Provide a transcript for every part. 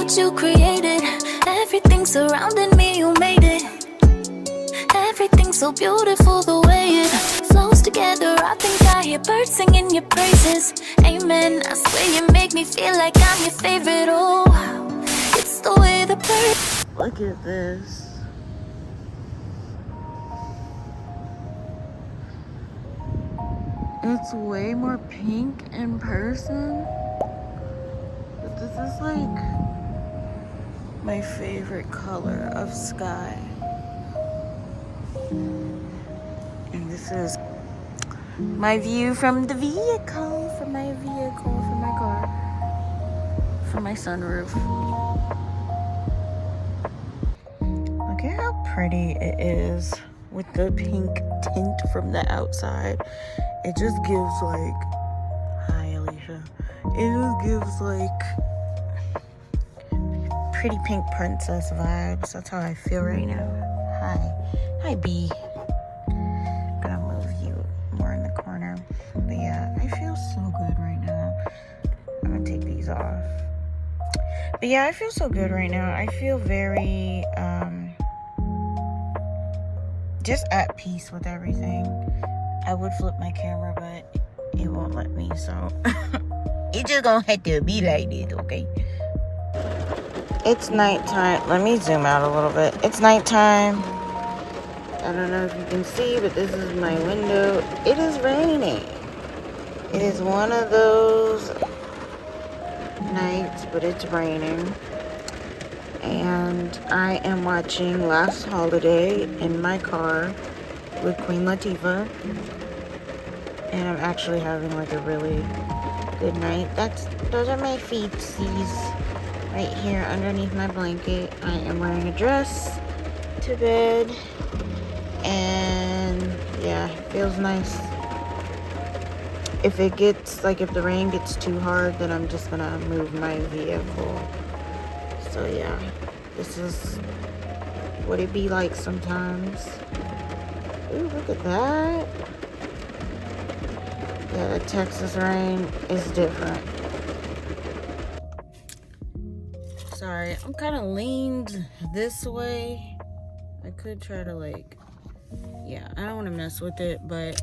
what you created. Everything surrounding me, you made it. Everything's so beautiful the way it flows together. I think I hear birds singing your praises. Amen. I swear you make me feel like I'm your favorite. Oh, it's the way the birds. Look at this. It's way more pink in person, but this is like my favorite color of sky. And this is my view from the vehicle, from my car, from my sunroof. Look at how pretty it is with the pink tint from the outside. It just gives like, hi Alicia, it just gives like pretty pink princess vibes. That's how I feel right now. Hi B. I'm gonna move you more in the corner. But yeah, I feel so good right now. I'm gonna take these off. But yeah, I feel so good right now. I feel very just at peace with everything. I would flip my camera, but it won't let me, so it's just gonna have to be like this, okay? It's nighttime. Let me zoom out a little bit. It's nighttime. I don't know if you can see, but this is my window. It is raining. It is one of those nights, but it's raining. And I am watching Last Holiday in my car with Queen Latifah. And I'm actually having like a really good night. Those are my feetsies right here underneath my blanket. I am wearing a dress to bed. And yeah, it feels nice. If it gets, like if the rain gets too hard, then I'm just gonna move my vehicle. So yeah, this is what it be like sometimes. Ooh, look at that. Yeah, the Texas rain is different. Sorry, I'm kind of leaned this way. I could try to like, yeah, I don't want to mess with it, but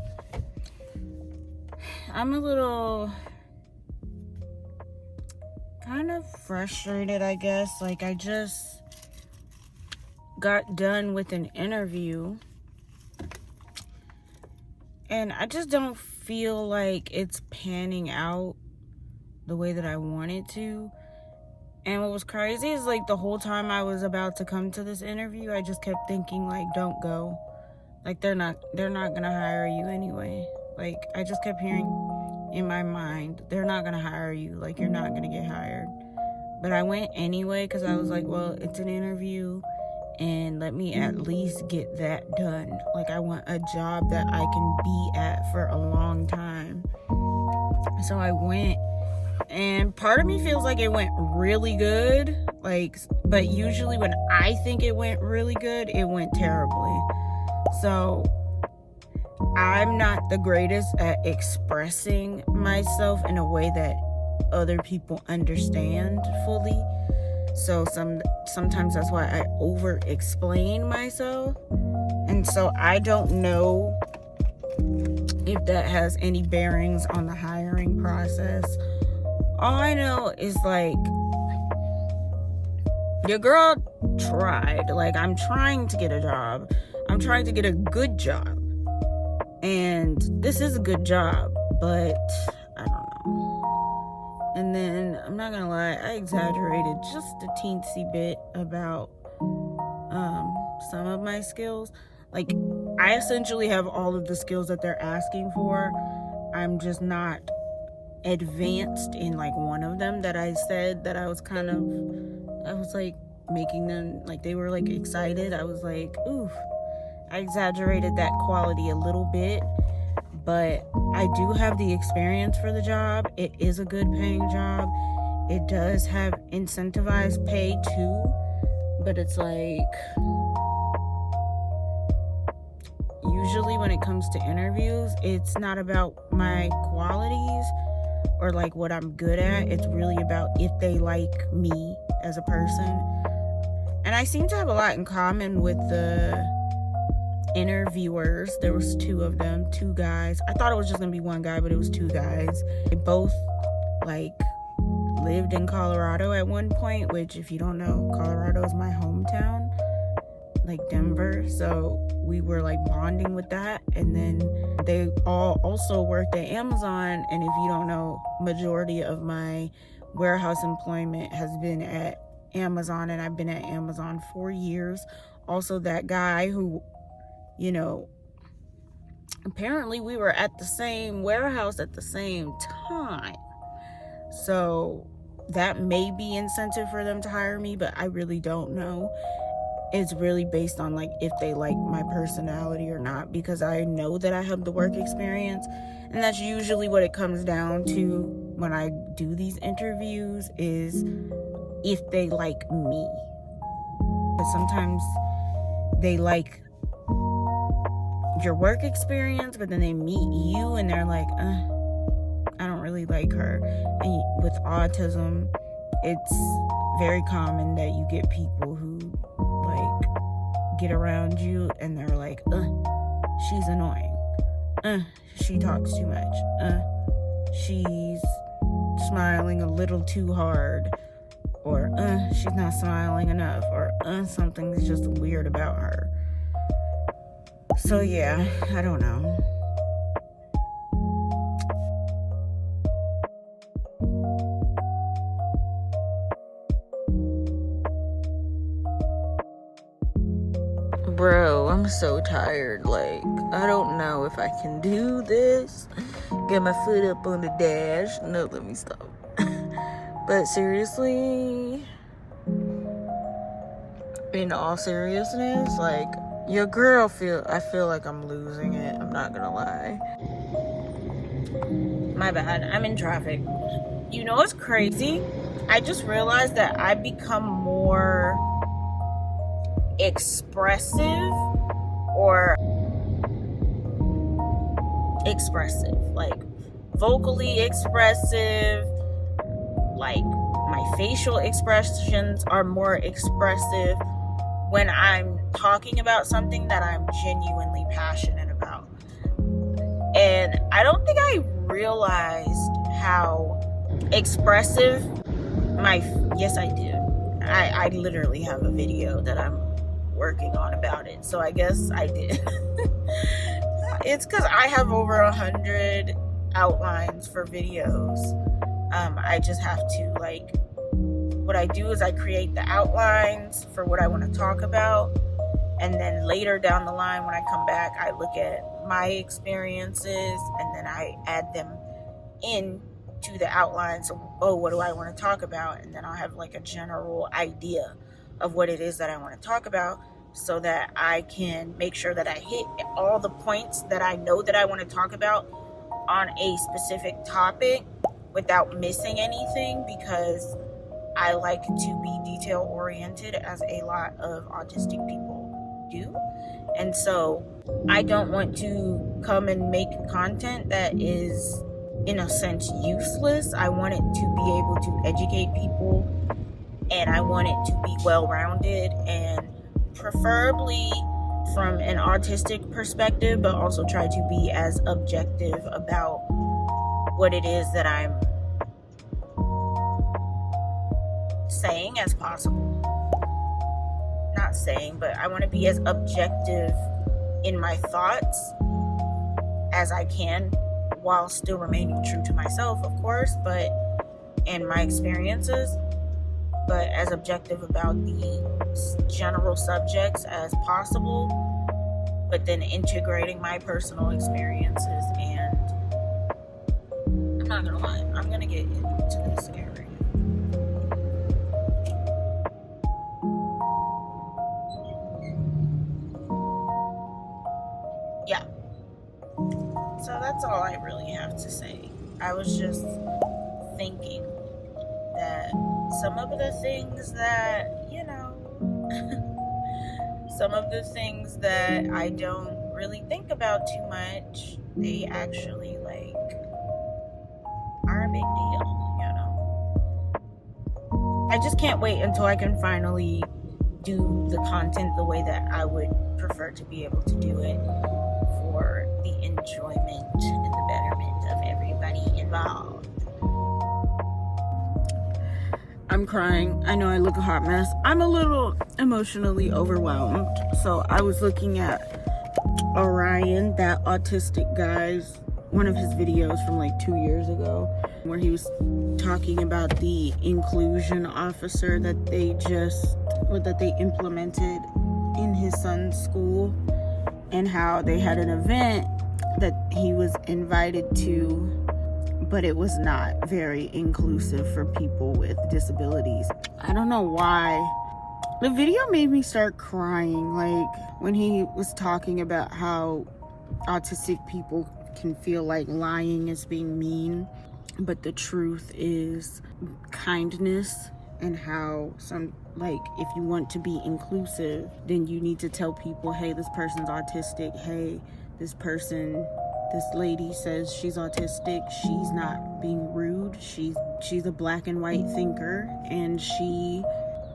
I'm a little kind of frustrated, I guess. Like, I just got done with an interview and I just don't feel like it's panning out the way that I want it to. And what was crazy is like the whole time I was about to come to this interview, I just kept thinking like, don't go. Like they're not gonna hire you anyway. Like I just kept hearing in my mind, they're not gonna hire you. Like you're not gonna get hired. But I went anyway because I was like, well, it's an interview and let me at least get that done. Like I want a job that I can be at for a long time. So I went, and part of me feels like it went really good. Like, but usually when I think it went really good, it went terribly. So I'm not the greatest at expressing myself in a way that other people understand fully. So sometimes that's why I over explain myself. And so I don't know if that has any bearings on the hiring process. All I know is like your girl tried. Like I'm trying to get a job. I'm trying to get a good job. And this is a good job, but I don't know. And then I'm not gonna lie, I exaggerated just a teensy bit about some of my skills. Like I essentially have all of the skills that they're asking for. I'm just not advanced in like one of them that I said that I was like making them like they were like excited. I was like, oof. I exaggerated that quality a little bit, but I do have the experience for the job. It is a good paying job. It does have incentivized pay too, but it's like usually when it comes to interviews, it's not about my qualities, or like what I'm good at. It's really about if they like me as a person. And I seem to have a lot in common with the interviewers. There was 2 of them, 2 guys. I thought it was just gonna be 1 guy, but it was 2 guys. They both like lived in Colorado at one point, which, if you don't know, Colorado is my hometown, like Denver. So we were like bonding with that. And then they all also worked at Amazon. And if you don't know, majority of my warehouse employment has been at Amazon, and I've been at Amazon 4 years. Also, that guy who, you know, apparently we were at the same warehouse at the same time. So that may be incentive for them to hire me, but I really don't know. It's really based on like if they like my personality or not, because I know that I have the work experience, and that's usually what it comes down to when I do these interviews, is if they like me. But sometimes they like your work experience, but then they meet you and they're like, I don't really like her. And with autism, it's very common that you get people who like get around you and they're like, she's annoying. She talks too much. She's smiling a little too hard. Or she's not smiling enough. Or something's just weird about her. So yeah, I don't know. Bro, I'm so tired. Like, I don't know if I can do this. Get my foot up on the dash. No, let me stop. But seriously, in all seriousness, like, your girl I feel like I'm losing it. I'm not gonna lie. My bad. I'm in traffic. You know what's crazy? I just realized that I become more expressive, like vocally expressive, like my facial expressions are more expressive when I'm talking about something that I'm genuinely passionate about. And I don't think I realized how expressive yes, I do. I literally have a video that I'm working on about it, so I guess I did. It's because I have over 100 outlines for videos. I just have to, like, what I do is I create the outlines for what I want to talk about, and then later down the line when I come back, I look at my experiences and then I add them in to the outlines of, what do I want to talk about, and then I'll have like a general idea of what it is that I want to talk about, so that I can make sure that I hit all the points that I know that I want to talk about on a specific topic without missing anything, because I like to be detail oriented, as a lot of autistic people do. And so I don't want to come and make content that is, in a sense, useless. I want it to be able to educate people, and I want it to be well-rounded, and preferably from an autistic perspective, but also try to be as objective about what it is that I'm saying as possible. Not saying, but I want to be as objective in my thoughts as I can, while still remaining true to myself, of course, but and my experiences, but as objective about the general subjects as possible, but then integrating my personal experiences. And I'm not gonna lie, I'm gonna get into this area. Yeah. So that's all I really have to say. I was just thinking that some of the things that, some of the things that I don't really think about too much, they actually, like, are a big just can't wait until I can finally do the content the way that I would prefer to be able to do it, for the enjoyment and the betterment of everybody involved. I'm crying. I know I look a hot mess. I'm a little emotionally overwhelmed. So I was looking at Orion, that autistic guy's, one of his videos from like 2 years ago, where he was talking about the inclusion officer that they implemented in his son's school, and how they had an event that he was invited to, but it was not very inclusive for people with disabilities. I don't know why. The video made me start crying, like when he was talking about how autistic people can feel like lying is being mean, but the truth is kindness, and how if you want to be inclusive, then you need to tell people, hey, this person's autistic, hey, this lady says she's autistic, she's not being rude, she's a black and white thinker, and she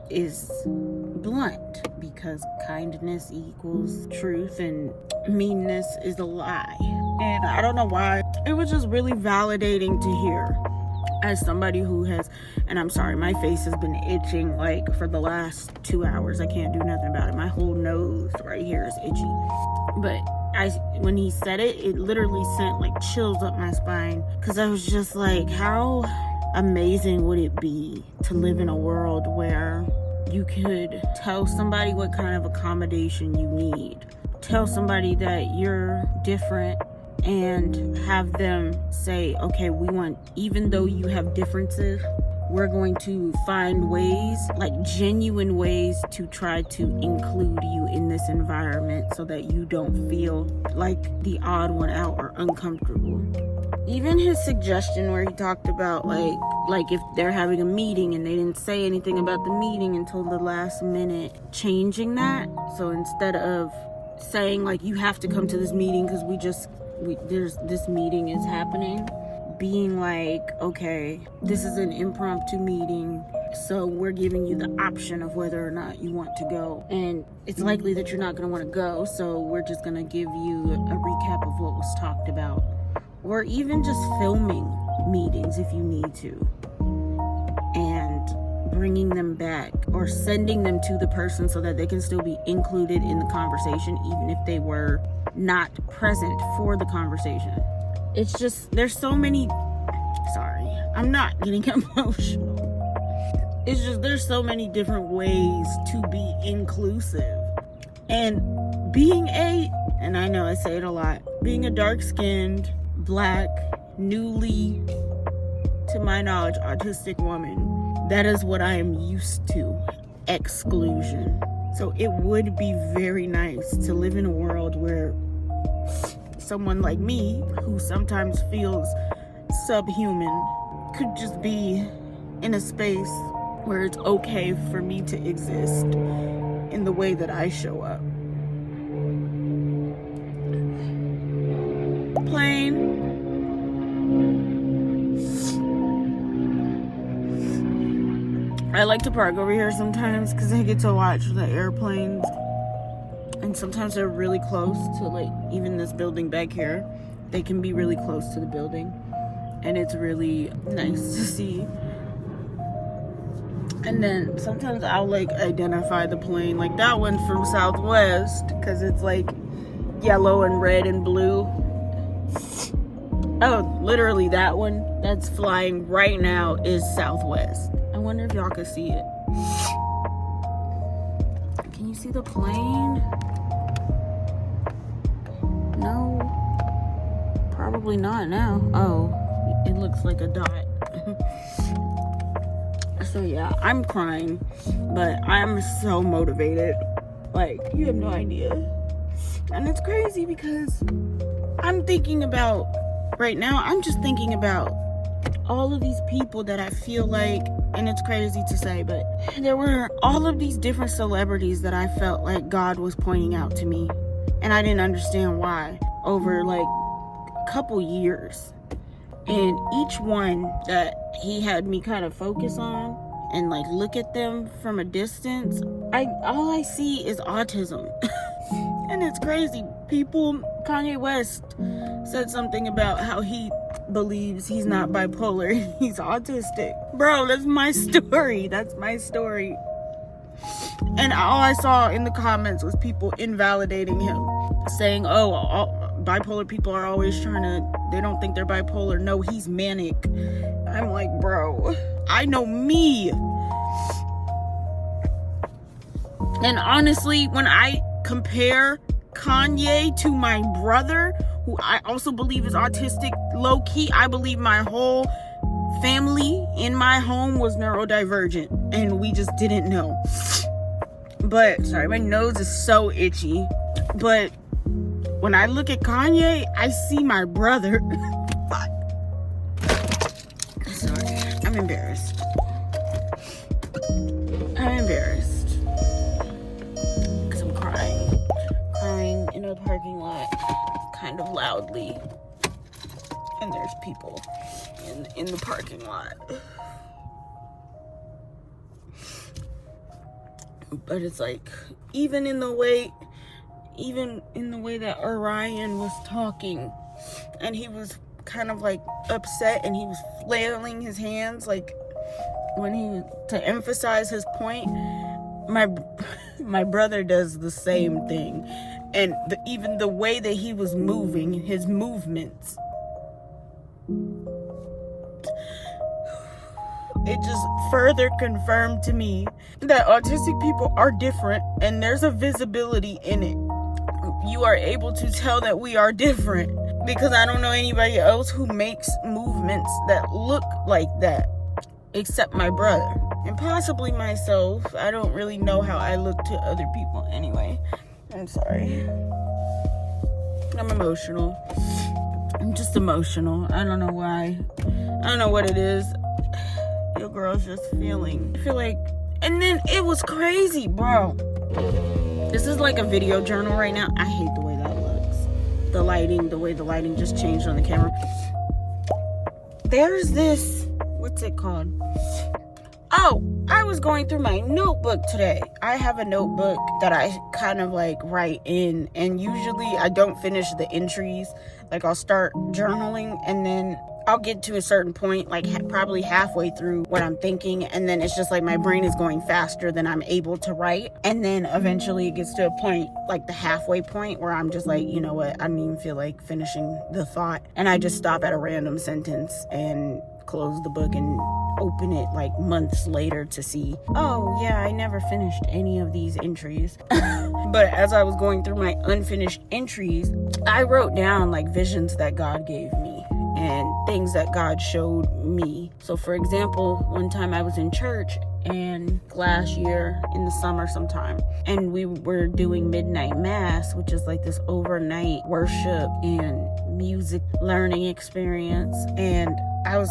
is blunt, because kindness equals truth and meanness is a lie. And I don't know why, it was just really validating to hear, as somebody who has, and I'm sorry, my face has been itching like for the last 2 hours. I can't do nothing about it. My whole nose right here is itchy. But when he said it, it literally sent like chills up my spine, because I was just like, how amazing would it be to live in a world where you could tell somebody what kind of accommodation you need, tell somebody that you're different, and have them say, okay, even though you have differences, we're going to find ways, like genuine ways, to try to include you in this environment so that you don't feel like the odd one out or uncomfortable. Even his suggestion where he talked about like if they're having a meeting and they didn't say anything about the meeting until the last minute, changing that. So instead of saying like, you have to come to this meeting because this meeting is happening, being like, okay, this is an impromptu meeting, so we're giving you the option of whether or not you want to go, and it's likely that you're not going to want to go, so we're just going to give you a recap of what was talked about. Or even just filming meetings if you need to, and bringing them back or sending them to the person so that they can still be included in the conversation, even if they were not present for the conversation. It's just, there's so many, sorry, I'm not getting emotional. It's just, there's so many different ways to be inclusive. And and I know I say it a lot, being a dark-skinned, black, newly, to my knowledge, autistic woman, that is what I am used to, exclusion. So it would be very nice to live in a world where someone like me, who sometimes feels subhuman, could just be in a space where it's okay for me to exist in the way that I show up. Plane. I like to park over here sometimes because I get to watch the airplanes, and sometimes they're really close to, like, even this building back here. They can be really close to the building, and it's really nice to see. And then sometimes I'll like identify the plane, like that one's from Southwest, because it's like yellow and red and blue. Oh, literally that one that's flying right now is Southwest. I wonder if y'all can see it. Can you see the plane? No, probably not now. Oh, it looks like a dot. So yeah, I'm crying, but I'm so motivated. Like, you have no idea. And it's crazy because I'm thinking about, right now, I'm just thinking about all of these people that I feel like, and it's crazy to say, but there were all of these different celebrities that I felt like God was pointing out to me, and I didn't understand why, over like a couple years. And each one that he had me kind of focus on, and like look at them from a distance, all I see is autism. And it's crazy. Kanye West said something about how he believes he's not bipolar, he's autistic. Bro, that's my story. That's my story. And all I saw in the comments was people invalidating him, saying, oh, all bipolar people are always they don't think they're bipolar. No, he's manic. I'm like, bro, I know me. And honestly, when I compare Kanye to my brother, who I also believe is autistic, low-key, I believe my whole family in my home was neurodivergent, and we just didn't know. But, sorry, my nose is so itchy. But when I look at Kanye, I see my brother. Sorry, I'm embarrassed. Because I'm crying in a parking lot, kind of loudly. And there's people in the parking lot. But it's like, even in the way that Orion was talking, and he was kind of like upset, and he was flailing his hands like to emphasize his point. My brother does the same thing, and even the way that he was moving, his movements, it just further confirmed to me that autistic people are different, and there's a visibility in it. You are able to tell that we are different, because I don't know anybody else who makes movements that look like that, except my brother, and possibly myself. I don't really know how I look to other people anyway. I'm sorry. I'm emotional. I'm just emotional. I don't know why. I don't know what it is. Your girl's just I feel like, and then it was crazy, bro. This is like a video journal right now. I hate the way that looks. The way the lighting just changed on the camera. There's this, what's it called? Oh, I was going through my notebook today. I have a notebook that I kind of like write in, and usually I don't finish the entries. Like, I'll start journaling, and then I'll get to a certain point, like probably halfway through what I'm thinking, and then it's just like my brain is going faster than I'm able to write. And then eventually it gets to a point, like the halfway point, where I'm just like, you know what, I don't even feel like finishing the thought, and I just stop at a random sentence and close the book and open it like months later to see, oh yeah, I never finished any of these entries. But as I was going through my unfinished entries, I wrote down like visions that God gave me and things that God showed me. So for example, one time I was in church, and last year in the summer sometime, and we were doing midnight mass, which is like this overnight worship and music learning experience. And I was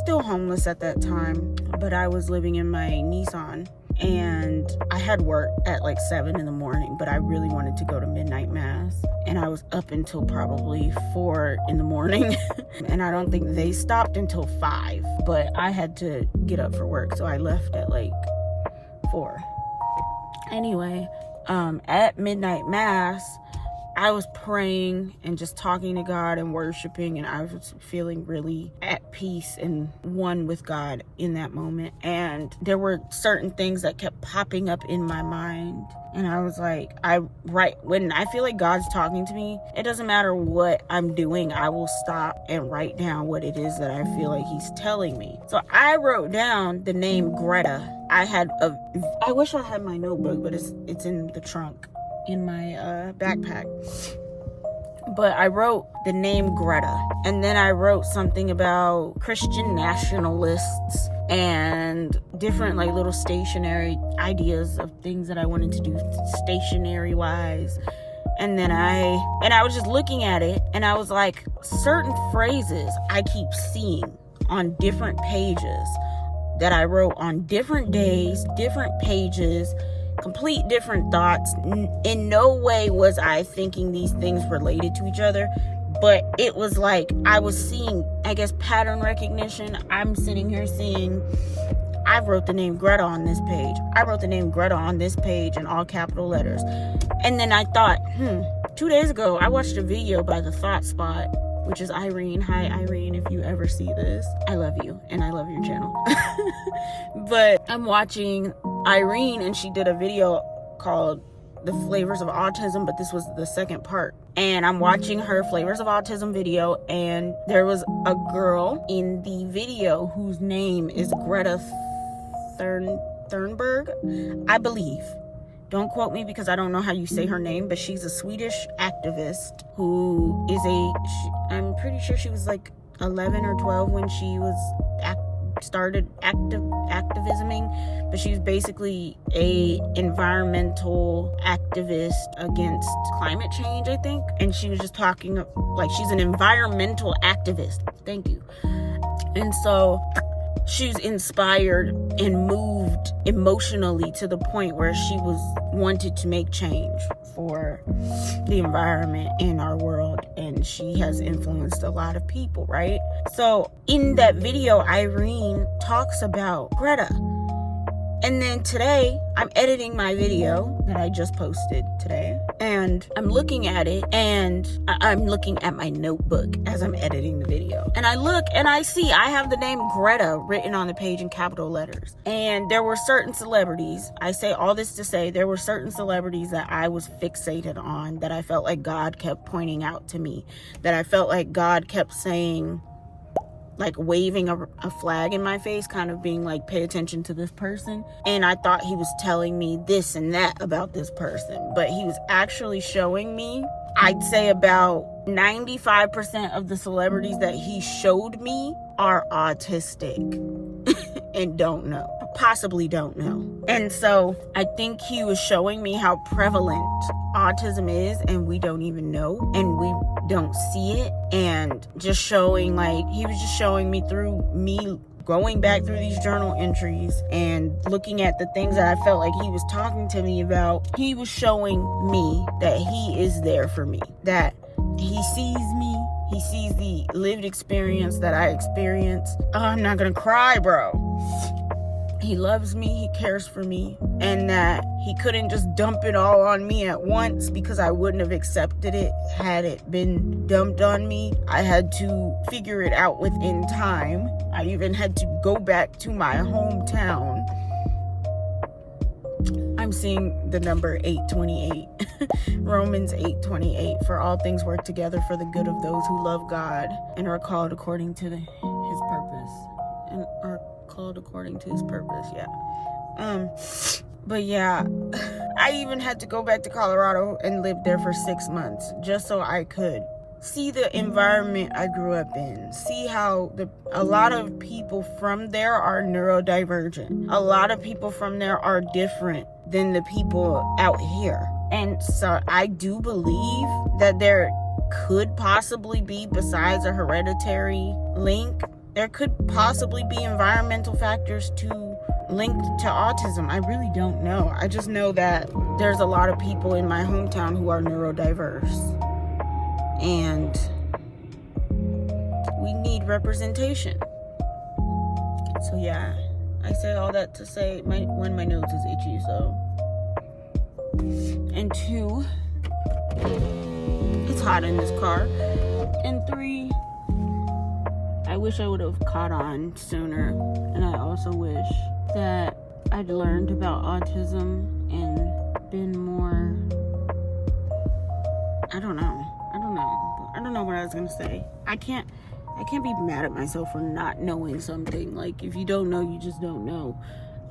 still homeless at that time, but I was living in my Nissan, and I had work at like 7 in the morning, but I really wanted to go to midnight mass, and I was up until probably 4 in the morning. And I don't think they stopped until 5, but I had to get up for work, so I left at like 4. Anyway, at midnight mass, I was praying and just talking to God and worshiping, and I was feeling really at peace and one with God in that moment. And there were certain things that kept popping up in my mind, and I was like, when I feel like God's talking to me, it doesn't matter what I'm doing, I will stop and write down what it is that I feel like he's telling me. So I wrote down the name Greta. I wish I had my notebook, but it's in the trunk in my backpack. But I wrote the name Greta, and then I wrote something about Christian nationalists and different like little stationary ideas of things that I wanted to do stationary wise. And then I was just looking at it, and I was like, certain phrases I keep seeing on different pages that I wrote on different days, different pages, complete different thoughts. In no way was I thinking these things related to each other, but it was like I was seeing, I guess, pattern recognition. I'm sitting here seeing, I wrote the name Greta on this page. I wrote the name Greta on this page in all capital letters. And then I thought, 2 days ago, I watched a video by The Thought Spot, which is Irene. Hi, Irene, if you ever see this. I love you, and I love your channel. But I'm watching Irene, and she did a video called The Flavors of Autism, but this was the second part. And I'm watching her Flavors of Autism video, and there was a girl in the video whose name is Greta Thunberg, I believe. Don't quote me because I don't know how you say her name, but she's a Swedish activist who is I'm pretty sure she was like 11 or 12 when she was started activisming, but she's basically a environmental activist against climate change, I think. And she was just talking like she's an environmental activist. Thank you. And so she's inspired and moved emotionally to the point where she wanted to make change for the environment in our world, and she has influenced a lot of people, right? So in that video, Irene talks about Greta. And then today, I'm editing my video that I just posted today, and I'm looking at it, and I'm looking at my notebook as I'm editing the video. And I look, and I see I have the name Greta written on the page in capital letters. And there were certain celebrities, I say all this to say, there were certain celebrities that I was fixated on, that I felt like God kept pointing out to me, that I felt like God kept saying, like waving a flag in my face, kind of being like, pay attention to this person. And I thought he was telling me this and that about this person, but he was actually showing me, I'd say about 95% of the celebrities that he showed me are autistic and possibly don't know. And so I think he was showing me how prevalent autism is, and we don't even know, and we don't see it. And just showing, like, he was just showing me through me going back through these journal entries and looking at the things that I felt like he was talking to me about. He was showing me that he is there for me, that he sees me, he sees the lived experience that I experience. Oh, I'm not gonna cry, bro. He loves me, he cares for me, and that he couldn't just dump it all on me at once, because I wouldn't have accepted it had it been dumped on me. I had to figure it out within time. I even had to go back to my hometown. I'm seeing the number 828. Romans 8:28. For all things work together for the good of those who love God and are called according to his purpose. And are called according to his purpose, yeah. But yeah, I even had to go back to Colorado and live there for 6 months just so I could see the environment I grew up in, see how a lot of people from there are neurodivergent. A lot of people from there are different than the people out here. And so I do believe that there could possibly be, besides a hereditary link, there could possibly be environmental factors linked to autism. I really don't know. I just know that there's a lot of people in my hometown who are neurodiverse. And we need representation. So yeah, I say all that to say when my nose is itchy, so. And 2, it's hot in this car. And 3, I wish I would have caught on sooner. And I also wish that I'd learned about autism and been more, I don't know what I was gonna say. I can't be mad at myself for not knowing something. Like, if you don't know, you just don't know.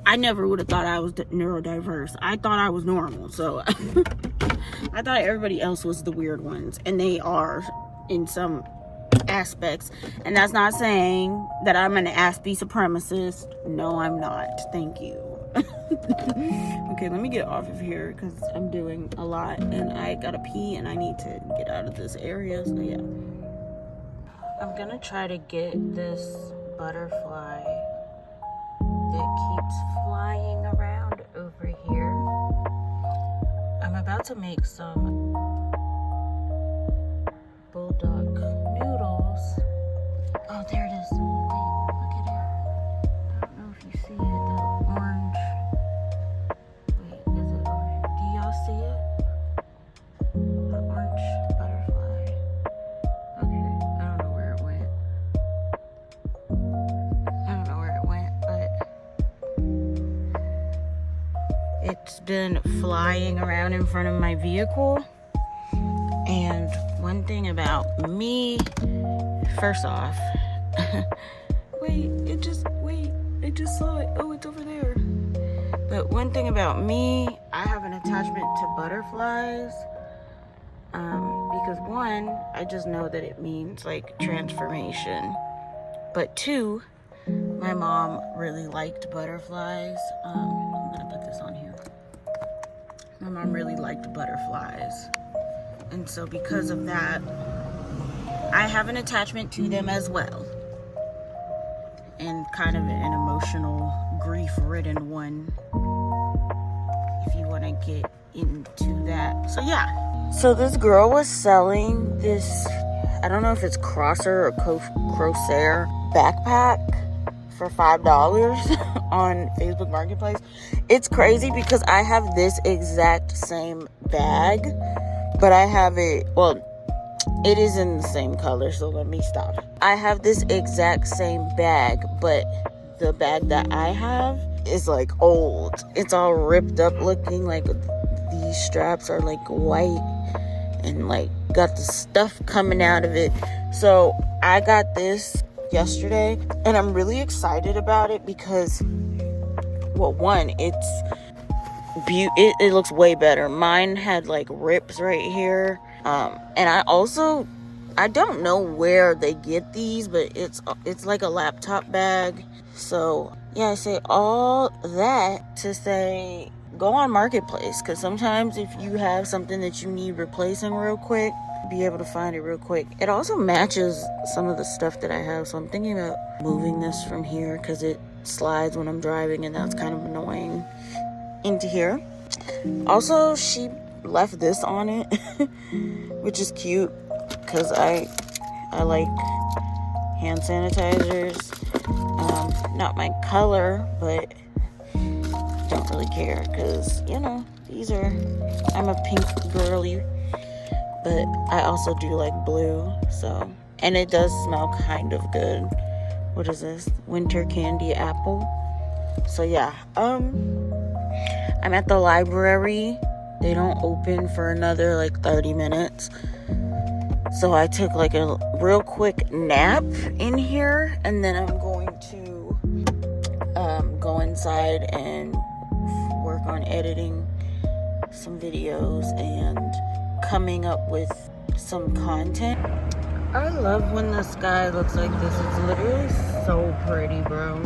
I never would have thought I was neurodiverse. I thought I was normal, so I thought everybody else was the weird ones, and they are in some aspects. And that's not saying that I'm an ass-be supremacist. No, I'm not. Thank you. Okay, let me get off of here because I'm doing a lot and I gotta pee and I need to get out of this area. So yeah, I'm gonna try to get this butterfly that keeps flying around over here. I'm about to make some bulldog noodles. Oh, there it is. Wait, look at it. I don't know if you see it though. y'all see it? The orange butterfly. Okay, I don't know where it went. But it's been flying around in front of my vehicle. And one thing about me, first off, I just saw it. Oh, it's over there. But one thing about me, I have an attachment to butterflies. Because one, I just know that it means like transformation. But two, my mom really liked butterflies. I'm gonna put this on here. My mom really liked butterflies. And so because of that, I have an attachment to them as well. And kind of an emotional, grief-ridden one, if you want to get into that. So yeah. So this girl was selling this, I don't know if it's Crosser or Crosser backpack for $5 on Facebook Marketplace. It's crazy because I have this exact same bag, but I have it, well, it is in the same color, so let me stop. I have this exact same bag, but the bag that I have is like old. It's all ripped up looking, like these straps are like white and like got the stuff coming out of it. So I got this yesterday and I'm really excited about it because, well, one, it looks way better. Mine had like rips right here. And I don't know where they get these, but it's like a laptop bag. So yeah, I say all that to say, go on Marketplace, because sometimes if you have something that you need replacing real quick, be able to find it real quick. It also matches some of the stuff that I have, so I'm thinking about moving this from here because it slides when I'm driving and that's kind of annoying, into here. Also, she left this on it which is cute because I like hand sanitizers. Not my color, but don't really care because, you know, I'm a pink girly, but I also do like blue. So, and it does smell kind of good. What is this? Winter candy apple. So yeah, I'm at the library. They don't open for another like 30 minutes. So I took like a real quick nap in here, and then I'm going to go inside and work on editing some videos and coming up with some content. I love when the sky looks like this. It's literally so pretty, bro.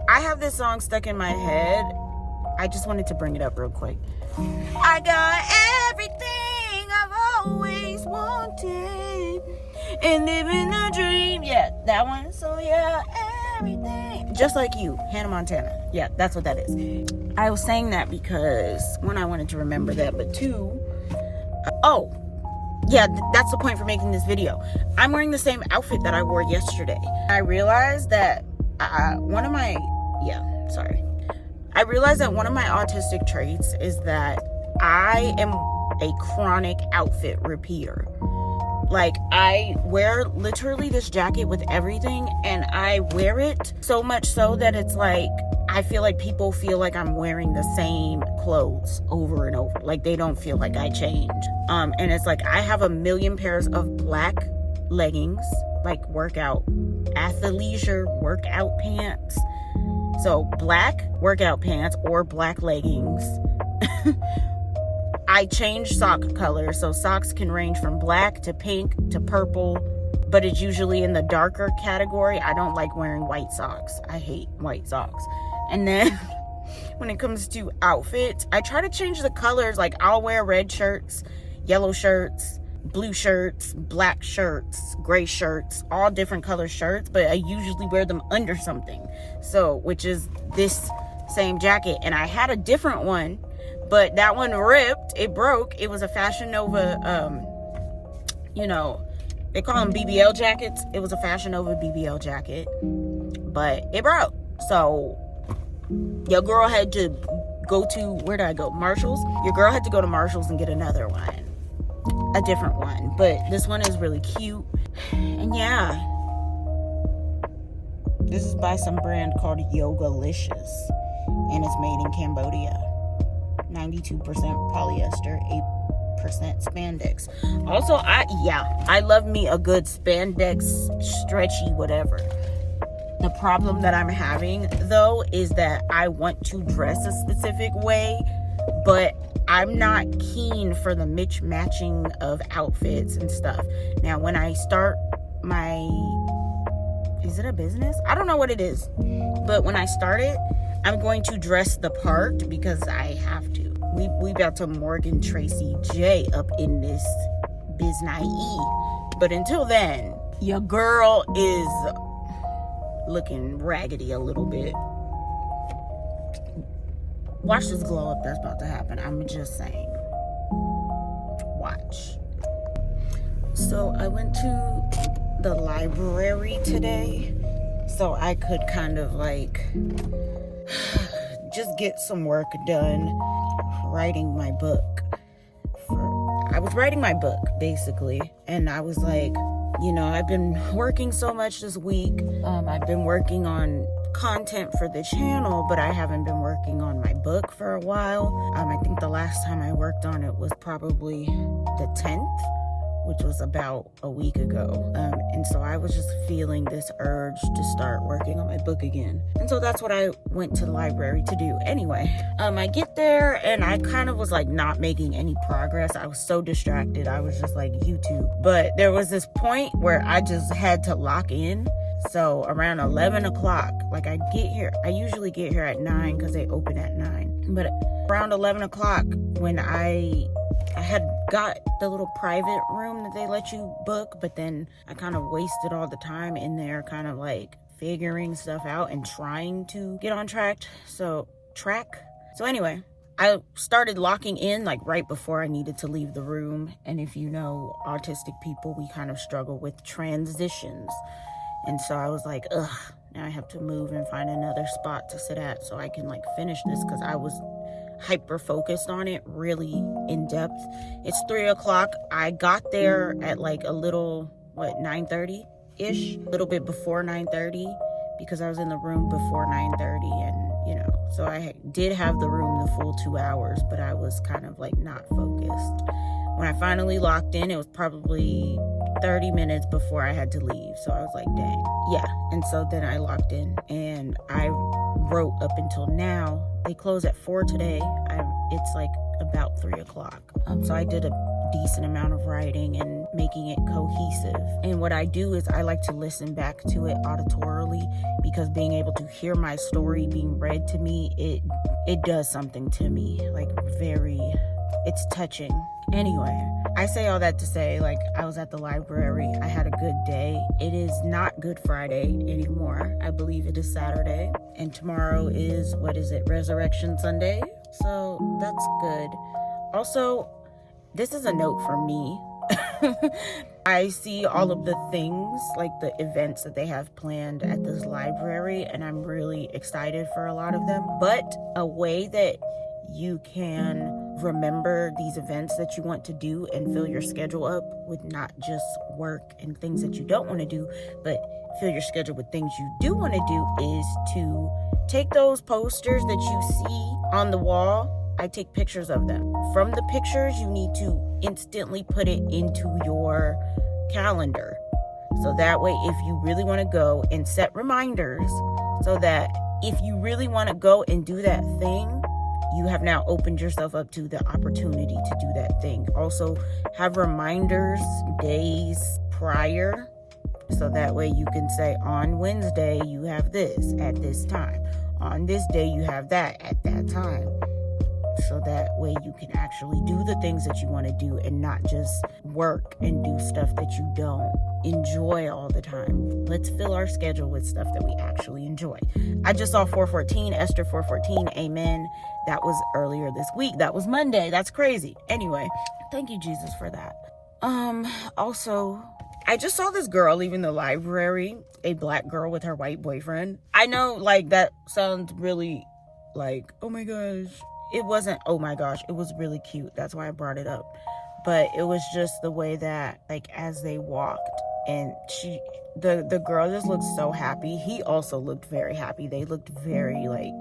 I have this song stuck in my head. I just wanted to bring it up real quick. I got everything I've always wanted and living a dream. Yeah, that one. So yeah, everything. Just like you, Hannah Montana. Yeah, that's what that is. I was saying that because, one, I wanted to remember that, but two, that's the point for making this video. I'm wearing the same outfit that I wore yesterday. I realized that one of my autistic traits is that I am a chronic outfit repeater. Like, I wear literally this jacket with everything, and I wear it so much so that it's like, I feel like people feel like I'm wearing the same clothes over and over. Like, they don't feel like I change. And it's like, I have a million pairs of black leggings, like workout, athleisure workout pants. So black workout pants or black leggings. I change sock colors, so socks can range from black to pink to purple, but it's usually in the darker category. I don't like wearing white socks. I hate white socks. And then when it comes to outfits, I try to change the colors. Like, I'll wear red shirts, yellow shirts, blue shirts, black shirts, gray shirts, all different color shirts, but I usually wear them under something. So, which is this same jacket. And I had a different one, but that one ripped. It broke. It was a Fashion Nova, they call them BBL jackets. It was a Fashion Nova BBL jacket, but it broke. So your girl had to go to, where did I go? Marshall's. Your girl had to go to Marshall's and get another one. A different one. But this one is really cute. And yeah. This is by some brand called Yogalicious. And it's made in Cambodia. 92% polyester, 8% spandex. Also, I love me a good spandex, stretchy, whatever. The problem that I'm having, though, is that I want to dress a specific way, but I'm not keen for the matching of outfits and stuff. Now, when I start my... Is it a business? I don't know what it is. But when I start it, I'm going to dress the part because I have to. We about to Morgan Tracy J up in this biznai. But until then, your girl is looking raggedy a little bit. Watch this glow up that's about to happen. I'm just saying. Watch. So I went to the library today so I could kind of like just get some work done writing my book. I was writing my book basically, and I was like, you know, I've been working so much this week. I've been working on content for the channel, but I haven't been working on my book for a while. I think the last time I worked on it was probably the 10th, which was about a week ago. And so I was just feeling this urge to start working on my book again. And so that's what I went to the library to do. Anyway, I get there and I kind of was like not making any progress. I was so distracted. I was just like YouTube. But there was this point where I just had to lock in. So around 11 o'clock, like I usually get here at 9 because they open at 9. But around 11 o'clock when I had got the little private room that they let you book, but then I kind of wasted all the time in there kind of like figuring stuff out and trying to get on track. So anyway, I started locking in like right before I needed to leave the room. And if you know autistic people, we kind of struggle with transitions. And so I was like, ugh, now I have to move and find another spot to sit at so I can like finish this, because I was hyper focused on it, really in depth. It's 3 o'clock. I got there at like a little 9:30-ish, a little bit before 9:30, because I was in the room before 9:30, and you know, so I did have the room the full 2 hours, but I was kind of like not focused. When I finally locked in, it was probably 30 minutes before I had to leave. So I was like, dang. Yeah. And so then I locked in and I wrote up until now. They close at 4 today. It's like about 3 o'clock. So I did a decent amount of writing and making it cohesive. And what I do is I like to listen back to it auditorily, because being able to hear my story being read to me, it does something to me. Like it's touching. Anyway, I say all that to say, like, I was at the library. I had a good day. It is not Good Friday anymore. I believe it is Saturday. And tomorrow is, Resurrection Sunday. So that's good. Also, this is a note for me. I see all of the things, like the events that they have planned at this library, and I'm really excited for a lot of them. But a way that you can remember these events that you want to do and fill your schedule up with not just work and things that you don't want to do, but fill your schedule with things you do want to do, is to take those posters that you see on the wall. I take pictures of them. From the pictures, you need to instantly put it into your calendar. So that way, if you really want to go, and set reminders so that if you really want to go and do that thing, you have now opened yourself up to the opportunity to do that thing. Also, have reminders days prior, so that way you can say, on Wednesday, you have this at this time. On this day, you have that at that time. So that way you can actually do the things that you want to do and not just work and do stuff that you don't enjoy all the time. Let's fill our schedule with stuff that we actually enjoy. I just saw 414, Esther 414, amen. That was earlier this week. That was Monday. That's crazy. Anyway, thank you, Jesus, for that. Also, I just saw this girl leaving the library, a black girl with her white boyfriend. I know, like, that sounds really like, oh my gosh, it wasn't, oh my gosh, it was really cute. That's why I brought it up. But it was just the way that, like, as they walked, and the girl just looked so happy. He also looked very happy. They looked very, like,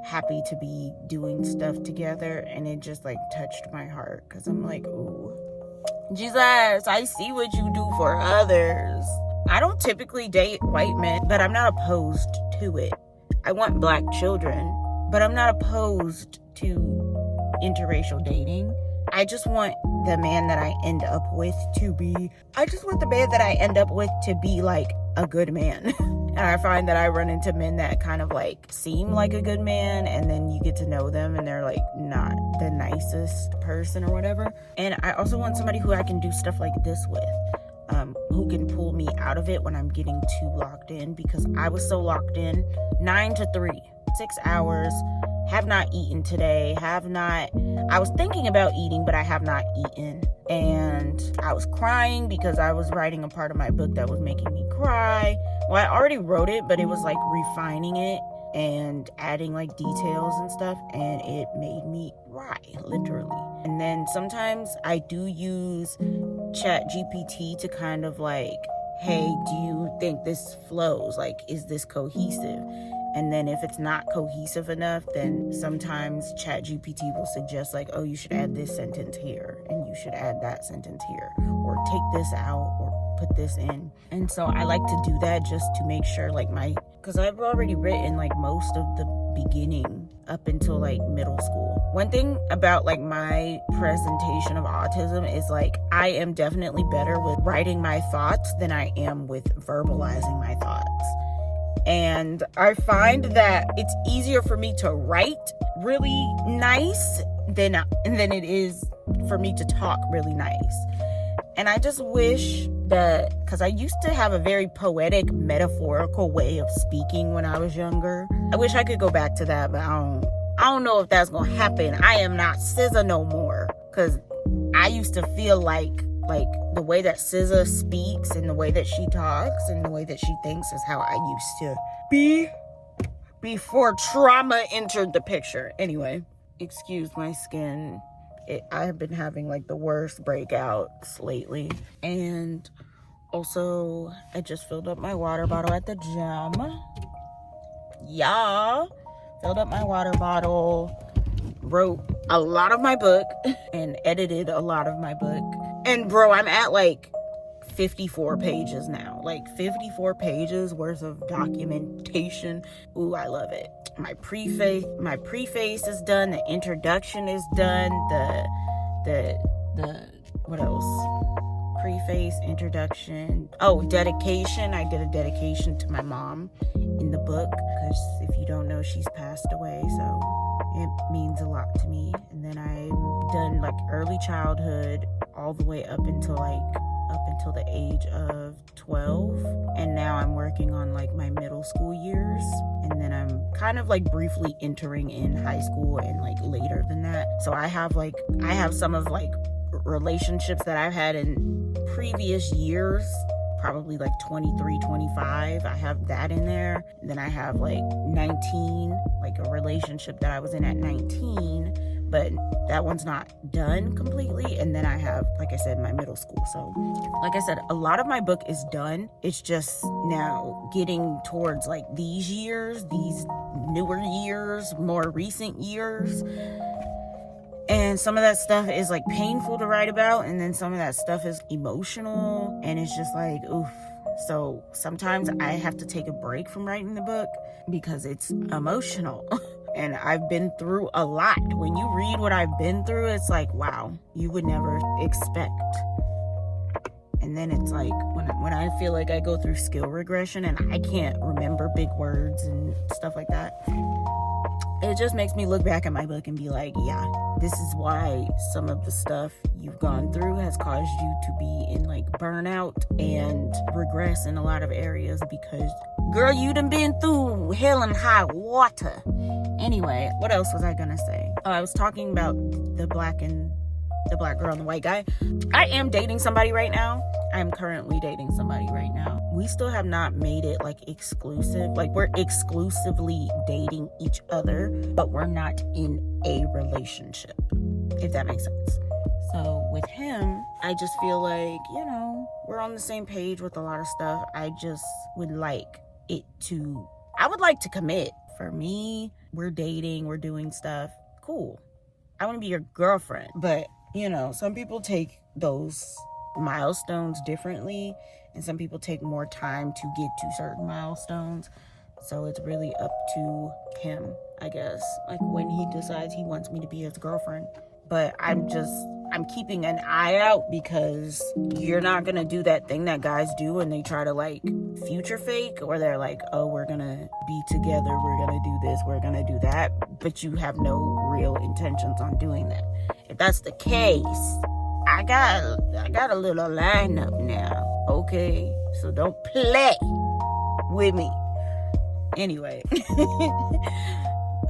happy to be doing stuff together, and it just, like, touched my heart, because I'm like, ooh, Jesus, I see what you do for others. I don't typically date white men, but I'm not opposed to it. I want black children, but I'm not opposed to interracial dating. I just want the man that I end up with to be like a good man. And I find that I run into men that kind of like seem like a good man, and then you get to know them and they're like not the nicest person or whatever. And I also want somebody who I can do stuff like this with, who can pull me out of it when I'm getting too locked in, because I was so locked in. 9 to 3, 6 hours, have not eaten today, I was thinking about eating, but I have not eaten. And I was crying because I was writing a part of my book that was making me cry. Well, I already wrote it, but it was like refining it and adding like details and stuff, and it made me cry, literally. And then sometimes I do use ChatGPT to kind of like, hey, do you think this flows? Like, is this cohesive? And then if it's not cohesive enough, then sometimes ChatGPT will suggest like, oh, you should add this sentence here, and you should add that sentence here, or take this out, or put this in. And so I like to do that just to make sure like because I've already written like most of the beginning up until like middle school. One thing about like my presentation of autism is like I am definitely better with writing my thoughts than I am with verbalizing my thoughts. And I find that it's easier for me to write really nice than it is for me to talk really nice. And I just wish that, because I used to have a very poetic, metaphorical way of speaking when I was younger. I wish I could go back to that, but I don't know if that's gonna happen. I am not SZA no more, because I used to feel like the way that SZA speaks and the way that she talks and the way that she thinks is how I used to be before trauma entered the picture. Anyway, excuse my skin. I have been having like the worst breakouts lately. And also, I just filled up my water bottle at the gym. Yeah, filled up my water bottle, wrote a lot of my book, and edited a lot of my book. And bro, I'm at like 54 pages now. Like 54 pages worth of documentation. Ooh, I love it. My preface is done. The introduction is done. The what else? Preface, introduction. Oh, dedication. I did a dedication to my mom in the book, because if you don't know, she's passed away, so it means a lot to me. And then I've done like early childhood all the way up until the age of 12, and now I'm working on like my middle school years, and then I'm kind of like briefly entering in high school and like later than that. So I have some of like relationships that I've had in previous years, probably like 23, 25. I have that in there. And then I have like 19, like a relationship that I was in at 19, but that one's not done completely. And then I have, like I said, my middle school. So like I said, a lot of my book is done. It's just now getting towards like these years, these newer years, more recent years. And some of that stuff is like painful to write about, and then some of that stuff is emotional, and it's just like, oof. So sometimes I have to take a break from writing the book because it's emotional. And I've been through a lot. When you read what I've been through, it's like, wow, you would never expect. And then it's like when I feel like I go through skill regression and I can't remember big words and stuff like that, it just makes me look back at my book and be like, yeah, this is why some of the stuff you've gone through has caused you to be in like burnout and regress in a lot of areas, because girl, you done been through hell and high water. Anyway, what else was I gonna say? Oh, I was talking about the black and the black girl and the white guy. I am dating somebody right now. I'm currently dating somebody right now. We still have not made it like exclusive. Like we're exclusively dating each other, but we're not in a relationship, if that makes sense. So with him, I just feel like, you know, we're on the same page with a lot of stuff. I just would like I would like to commit. For me, we're dating, we're doing stuff. Cool. I want to be your girlfriend. But, you know, some people take those milestones differently, and some people take more time to get to certain milestones. So it's really up to him, I guess, like when he decides he wants me to be his girlfriend. But I'm keeping an eye out, because you're not gonna do that thing that guys do and they try to like future fake, or they're like, oh, we're gonna be together, we're gonna do this, we're gonna do that, but you have no real intentions on doing that. If that's the case, I got a little lineup now, okay? So don't play with me. Anyway,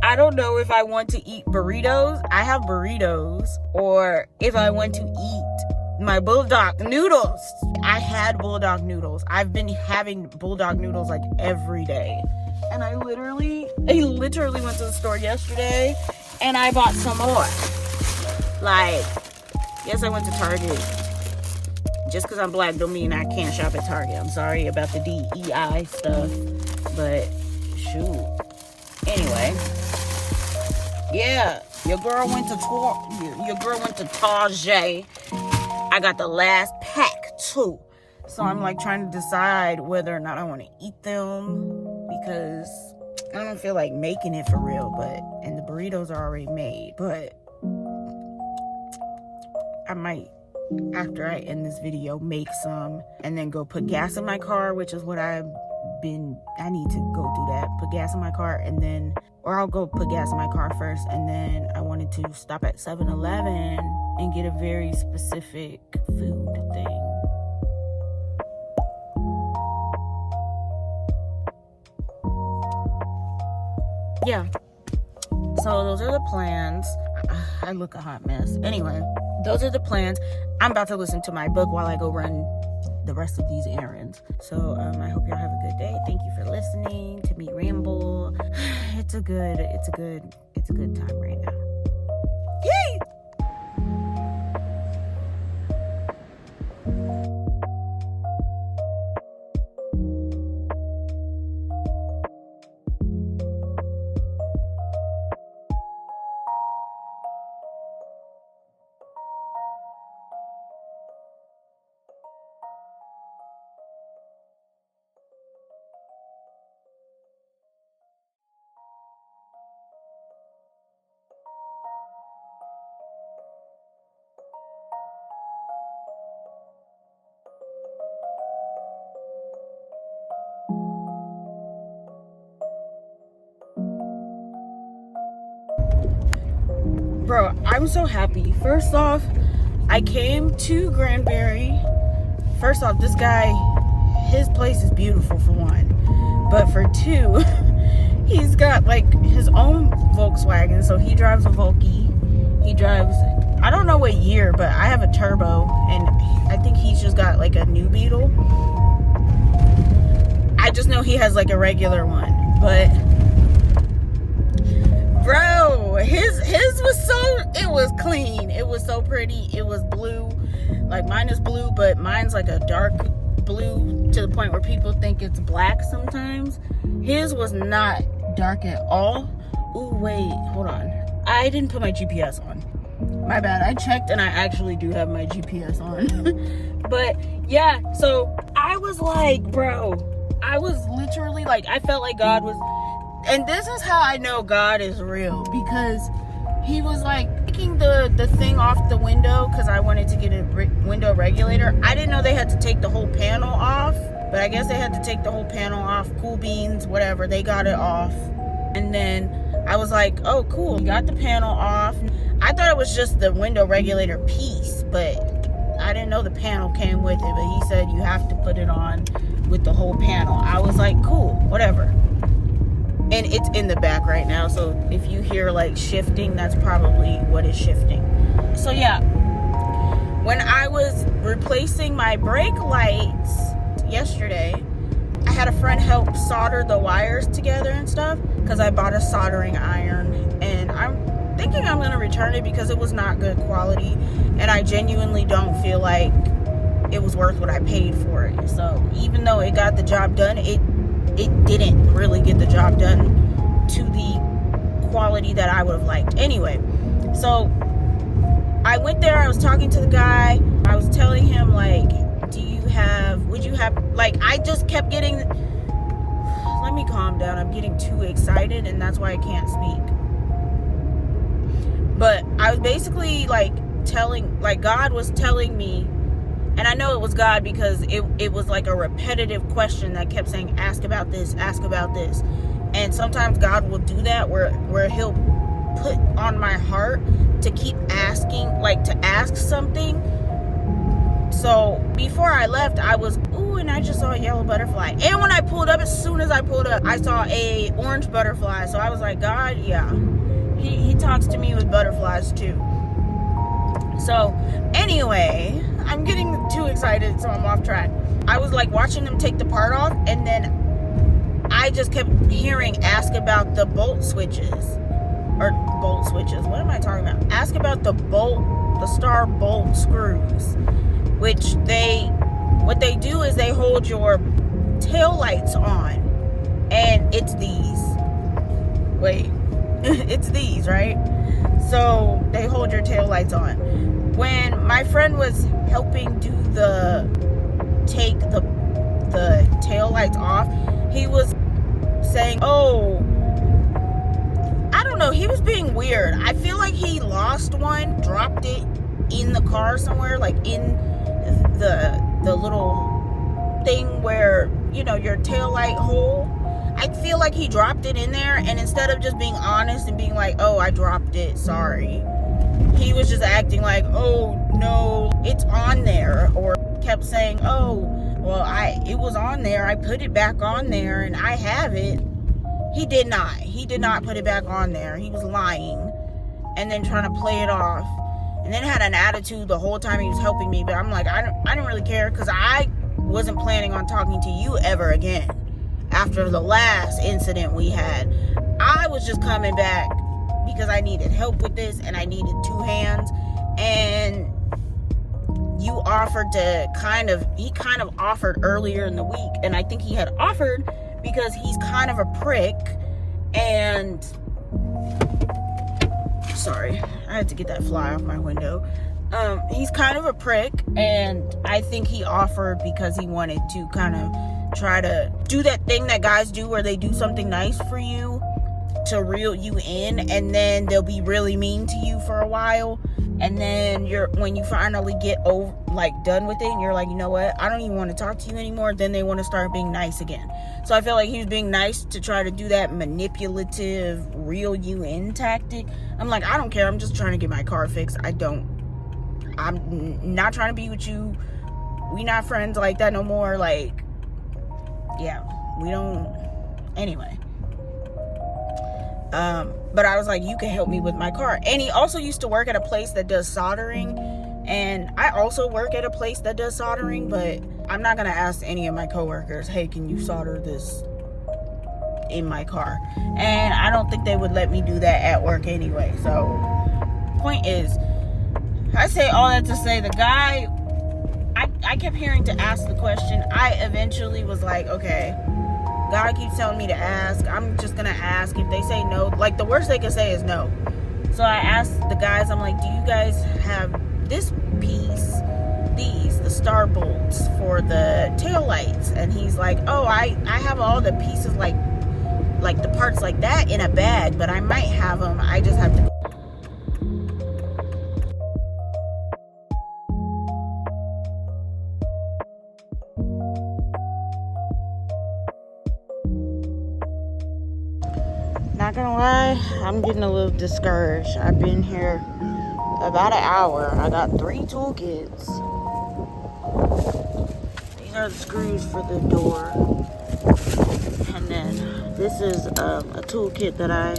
I don't know if I want to eat burritos. I have burritos. Or if I want to eat my bulldog noodles. I had bulldog noodles. I've been having bulldog noodles like every day. And I literally went to the store yesterday and I bought some more. Like, yes, I went to Target. Just because I'm black don't mean I can't shop at Target. I'm sorry about the DEI stuff. But, shoot. Anyway. Yeah, your girl went to Target. I got the last pack too. So I'm like trying to decide whether or not I want to eat them, because I don't feel like making it for real, and the burritos are already made, but I might, after I end this video, make some and then go put gas in my car, which is what I need to go do that. Put gas in my car or I'll go put gas in my car first, and then I wanted to stop at 7-Eleven and get a very specific food thing. Yeah. So those are the plans. I look a hot mess. Anyway, those are the plans. I'm about to listen to my book while I go run the rest of these errands. So I hope y'all have a good day. Thank you for listening to me ramble. It's a good time right now. Yay! Bro, I'm so happy. First off, I came to Granbury. First off, this guy, his place is beautiful for one. But for two, he's got like his own Volkswagen. So he drives a Volky. He drives, I don't know what year, but I have a turbo. And I think he's just got like a new Beetle. I just know he has like a regular one. But bro, his was it was clean. It was so pretty. It was blue. Like mine is blue, but mine's like a dark blue to the point where people think it's black sometimes. His was not dark at all. Ooh, wait, hold on. I didn't put my GPS on. My bad. I checked and I actually do have my GPS on. But yeah, so I was like, bro, I was literally like, I felt like God was, and this is how I know God is real, because he was like taking the thing off the window because I wanted to get a window regulator. I didn't know they had to take the whole panel off, but I guess they had to take the whole panel off. Cool beans, whatever, they got it off. And then I was like, oh cool, you got the panel off. I thought it was just the window regulator piece, but I didn't know the panel came with it. But he said you have to put it on with the whole panel. I was like, cool, whatever. And it's in the back right now, so if you hear like shifting, that's probably what is shifting. So yeah, when I was replacing my brake lights yesterday, I had a friend help solder the wires together and stuff because I bought a soldering iron, and I'm thinking I'm going to return it because it was not good quality, and I genuinely don't feel like it was worth what I paid for it. So even though it got the job done, it didn't really get the job done to the quality that I would have liked. Anyway, so I went there, I was talking to the guy, I was telling him, like, would you have, like, I just kept getting, let me calm down, I'm getting too excited, and that's why I can't speak. But I was basically, like, God was telling me, and I know it was God because it was like a repetitive question that kept saying, ask about this, and sometimes God will do that where he'll put on my heart to keep asking, like, to ask something. So before I left, I was, and I just saw a yellow butterfly. And when I pulled up, as soon as I pulled up, I saw a orange butterfly. So I was like, God, yeah, he talks to me with butterflies too. So anyway, I'm getting too excited, so I'm off track. I was like watching them take the part off, and then I just kept hearing ask about the bolt switches. What am I talking about? Ask about the star bolt screws, which what they do is they hold your tail lights on, and it's these. Wait, it's these, right? So they hold your tail lights on. When my friend was helping take the tail lights off, he was saying, I don't know, he was being weird. I feel like he lost one, dropped it in the car somewhere, like in the little thing where, your tail light hole. I feel like he dropped it in there, and instead of just being honest and being like, I dropped it, sorry, he was just acting like, no, it's on there, or kept saying, it was on there, I put it back on there, and I have it. He did not put it back on there. He was lying, and then trying to play it off, and then had an attitude the whole time he was helping me. But I'm like, I didn't really care, because I wasn't planning on talking to you ever again after the last incident we had. I was just coming back because I needed help with this, and I needed two hands, and you offered to he kind of offered earlier in the week, and I think he had offered because he's kind of a prick, and sorry, I had to get that fly off my window. He's kind of a prick, and I think he offered because he wanted to kind of try to do that thing that guys do where they do something nice for you to reel you in, and then they'll be really mean to you for a while, and then when you finally get over, like, done with it, and you're like, you know what, I don't even want to talk to you anymore, then they want to start being nice again. So I feel like he was being nice to try to do that manipulative reel you in tactic. I'm like, I don't care, I'm just trying to get my car fixed. I'm not trying to be with you. We not friends like that no more. Like, yeah, we don't. Anyway, but I was like, you can help me with my car. And he also used to work at a place that does soldering, and I also work at a place that does soldering, but I'm not gonna ask any of my coworkers, hey, can you solder this in my car? And I don't think they would let me do that at work anyway. So point is, I say all that to say, the guy, I kept hearing to ask the question. I eventually was like, okay, God keeps telling me to ask, I'm just gonna ask. If they say no, like, the worst they can say is no. So I asked the guys, I'm like, do you guys have this piece, the star bolts for the tail lights? And he's like, I have all the pieces, like the parts like that in a bag, but I might have them, I just have to. Not gonna lie, I'm getting a little discouraged. I've been here about an hour. I got 3 toolkits. These are the screws for the door. And then this is a toolkit that I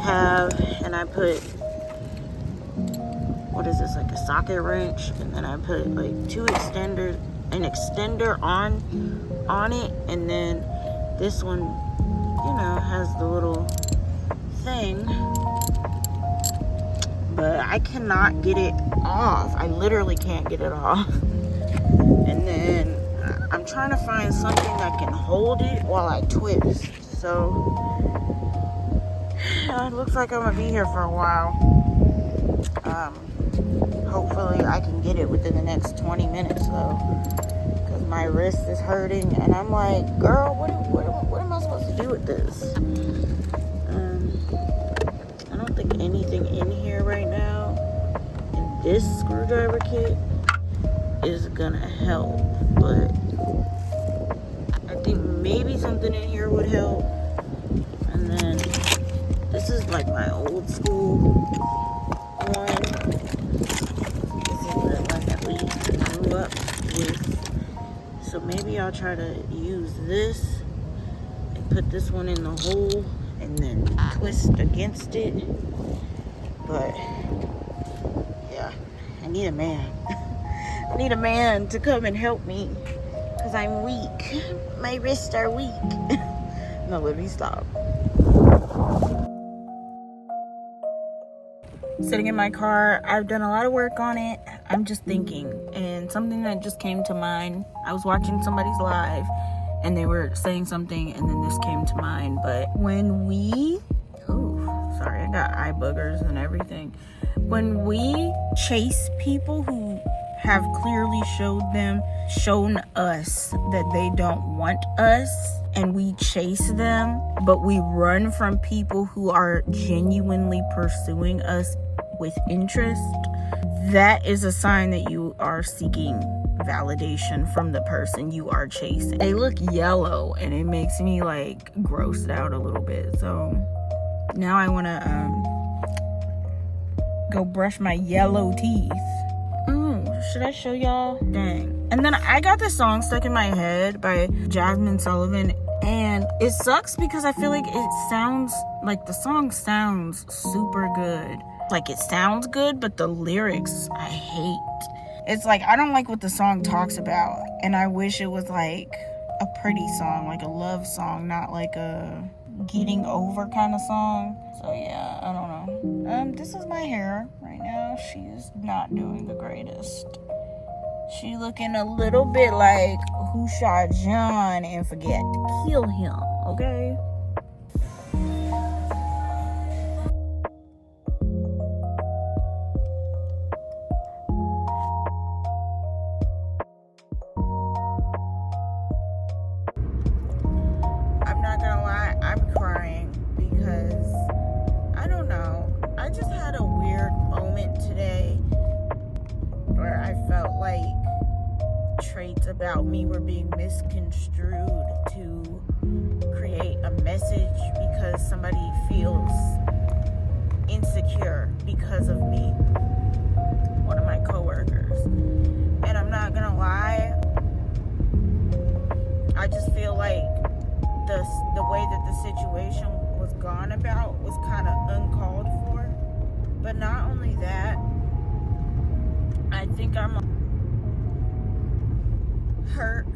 have, and I put what is this, like a socket wrench, and then I put like an extender on it, and then this one, has the little thing, but I cannot get it off. I literally can't get it off. And then I'm trying to find something that can hold it while I twist. So it looks like I'm gonna be here for a while. Hopefully I can get it within the next 20 minutes though, because my wrist is hurting, and I'm like, girl, what am I supposed to do with this? I don't think anything in here right now in this screwdriver kit is gonna help, but I think maybe something in here would help. And then this is like my old school one. This is the one that we grew up with. So maybe I'll try to use this and put this one in the hole and then twist against it. But yeah, I need a man. I need a man to come and help me, because I'm weak. My wrists are weak. No, let me stop. Sitting in my car, I've done a lot of work on it. I'm just thinking, and something that just came to mind. I was watching somebody's live and they were saying something, and then this came to mind. But when we, sorry, I got eye boogers and everything. When we chase people who have clearly shown us that they don't want us, and we chase them, but we run from people who are genuinely pursuing us with interest, that is a sign that you are seeking validation from the person you are chasing. They look yellow, and it makes me like grossed out a little bit. So now I want to go brush my yellow teeth. Should I show y'all? Dang. And then I got this song stuck in my head by Jasmine Sullivan, and it sucks because I feel like the song sounds super good. Like, it sounds good, but the lyrics I hate. It's like, I don't like what the song talks about, and I wish it was like a pretty song, like a love song, not like a getting over kind of song. So yeah, I don't know. This is my hair right now. She's not doing the greatest. She looking a little bit like who shot John and forget to kill him, okay? I'm not gonna lie, I'm crying because I don't know. I just had a weird moment today where I felt like traits about me were being misconstrued to create a message because somebody feels insecure because of me. One of my coworkers. And I'm not gonna lie, I just feel like the way that the situation was gone about was kind of uncalled for. But not only that, I think I'm hurt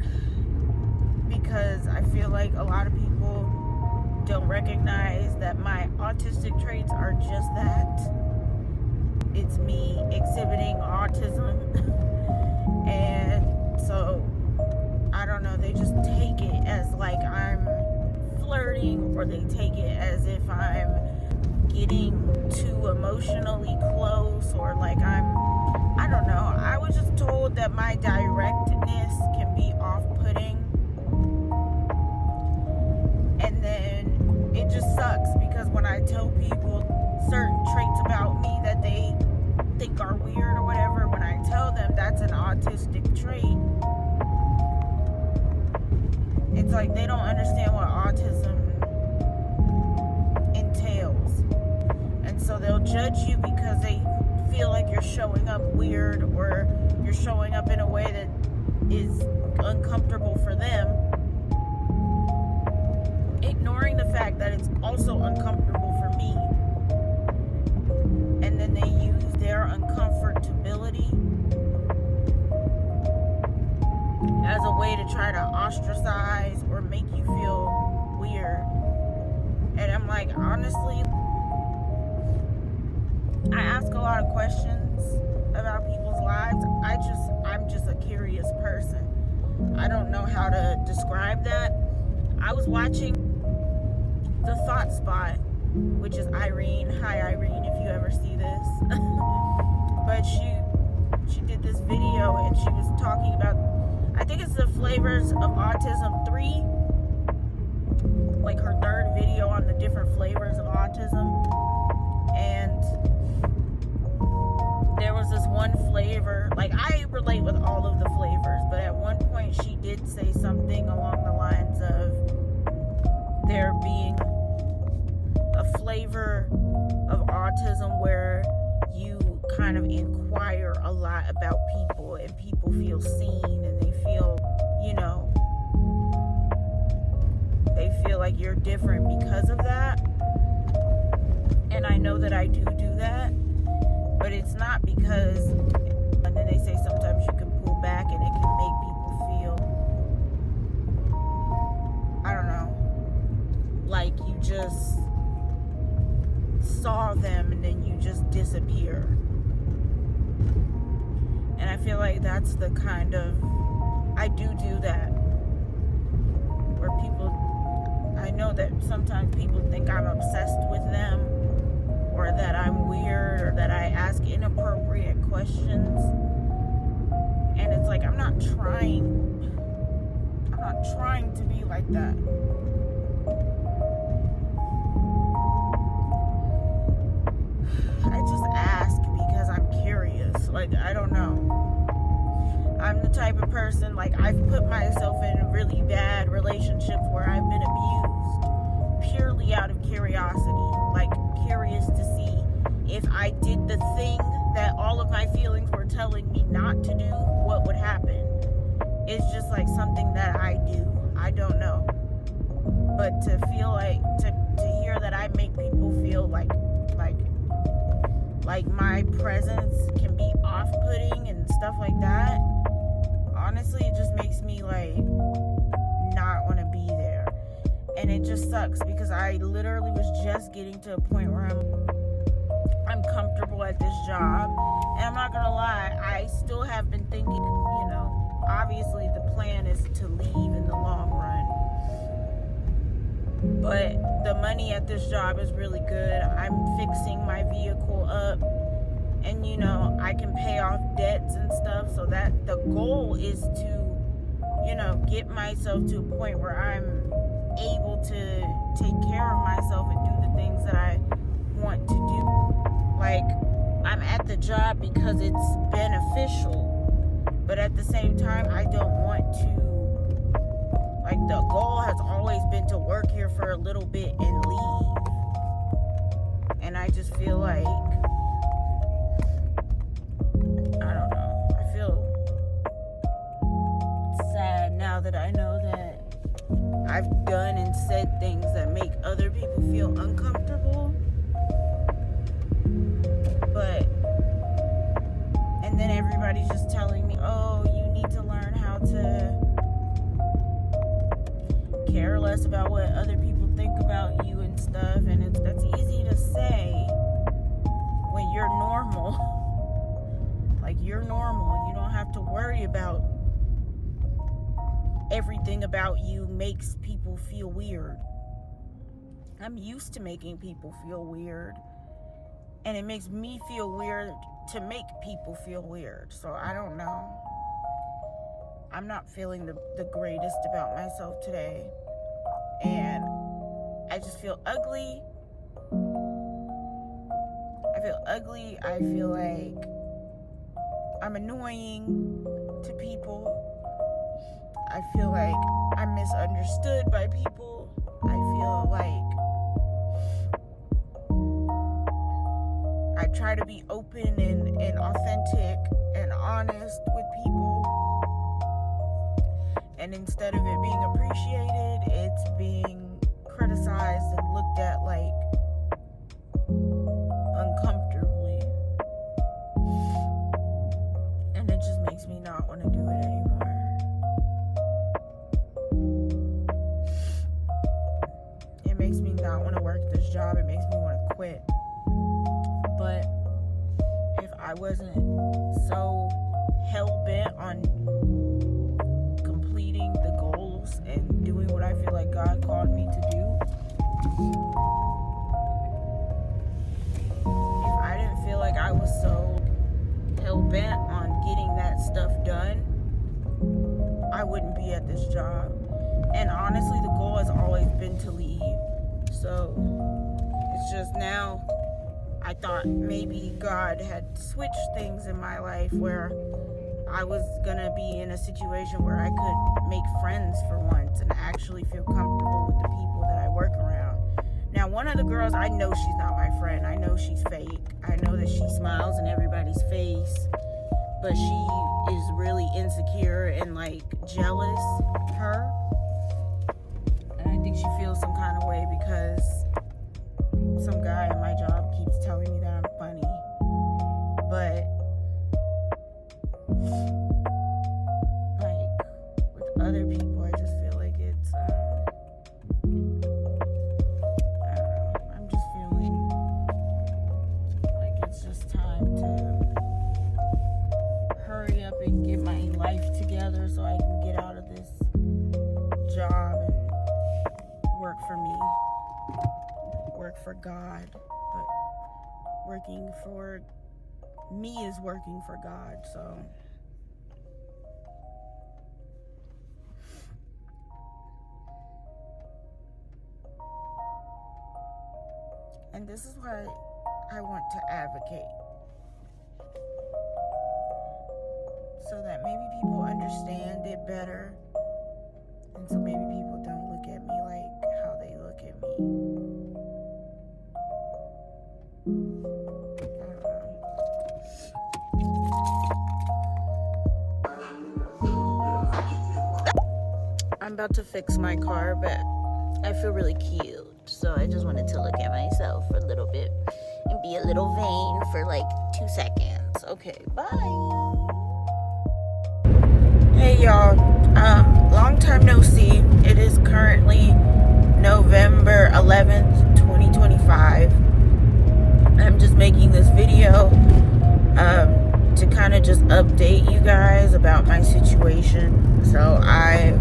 because I feel like a lot of people don't recognize that my autistic traits are just that. It's me exhibiting autism. And so I don't know, they just take it as like I'm flirting, or they take it as if I'm getting too emotionally close, or like I don't know. I was just told that my directness can be off-putting, and then it just sucks because when I tell people certain traits about me that they think are weird or whatever, when I tell them that's an autistic trait, it's like they don't understand what autism entails. And so they'll judge you because they feel like you're showing up weird, or you're showing up in a way that is uncomfortable for them, ignoring the fact that it's also uncomfortable for me. And then they use their uncomfort try to ostracize or make you feel weird. And I'm like, honestly, I ask a lot of questions about people's lives. I'm just a curious person. I don't know how to describe that. I was watching The Thought Spot, which is Irene. Hi Irene, if you ever see this. But she did this video and she was talking about, I think it's the Flavors of Autism 3, like her third video on the different flavors of autism. And there was this one flavor, like I relate with all of the flavors, but at one point she did say something along the lines of there being a flavor of autism where you kind of inquire a lot about people and people feel seen and they feel, they feel like you're different because of that. And I know that I do that, but it's not because, and then they say sometimes you can pull back and it can make people feel, I don't know, like you just saw them and then you just disappear. And I feel like that's the kind of, I do that, where people, I know that sometimes people think I'm obsessed with them, or that I'm weird, or that I ask inappropriate questions. And it's like, I'm not trying to be like that. I just ask because I'm curious. Like, I don't know. I'm the type of person, like, I've put myself in really bad relationships where I've been abused purely out of curiosity. Like, curious to see if I did the thing that all of my feelings were telling me not to do, what would happen. It's just like something that I do. I don't know. But to feel like, to hear that I make people feel like my presence can be off-putting and stuff like that, honestly, it just makes me like not want to be there. And it just sucks because I literally was just getting to a point where I'm comfortable at this job. And I'm not gonna lie, I still have been thinking, obviously the plan is to leave in the long run. But the money at this job is really good. I'm fixing my vehicle up, and I can pay off debts and stuff, so that the goal is to get myself to a point where I'm able to take care of myself and do the things that I want to do. Like, I'm at the job because it's beneficial, but at the same time I don't want to, like, the goal has always been to work here for a little bit and leave. And I just feel like, I don't know, I feel sad now that I know that I've done and said things that make other people feel uncomfortable. And then everybody's just telling me, oh, you need to learn how to care less about what other people think about you and stuff. And that's easy to say when you're normal. Like, you're normal. You don't have to worry about everything about you makes people feel weird. I'm used to making people feel weird. And it makes me feel weird to make people feel weird. So I don't know. I'm not feeling the greatest about myself today. And I just feel ugly. I feel like I'm annoying to people. I feel like I'm misunderstood by people. I feel like I try to be open and authentic and honest with people. And instead of it being appreciated, it's being criticized and looked at like uncomfortably. And it just makes me not want to do it anymore. I wasn't so hell-bent on completing the goals and doing what I feel like God called me to do, if I didn't feel like I was so hell-bent on getting that stuff done, I wouldn't be at this job. And honestly, the goal has always been to leave. So it's just now I thought maybe God had switched things in my life where I was gonna be in a situation where I could make friends for once and actually feel comfortable with the people that I work around. Now, one of the girls, I know she's not my friend. I know she's fake. I know that she smiles in everybody's face, but she is really insecure and like jealous her. And I think she feels some kind of way because some guy at my job keeps telling me that I'm funny. But like with other people, I just feel like it's I don't know. I'm just feeling like it's just time to hurry up and get my life together so I can get out of this job and work for me, work for God. But working for me is working for God. So and this is why I want to advocate, so that maybe people understand it better, and so maybe people don't look at me like how they look at me. I don't know. I'm about to fix my car, but I feel really cute, so I just wanted to look at myself for a little bit and be a little vain for like 2 seconds. Okay, bye. Hey y'all, long time no see. It is currently November 11th, 2025. I'm just making this video to kind of just update you guys about my situation. So I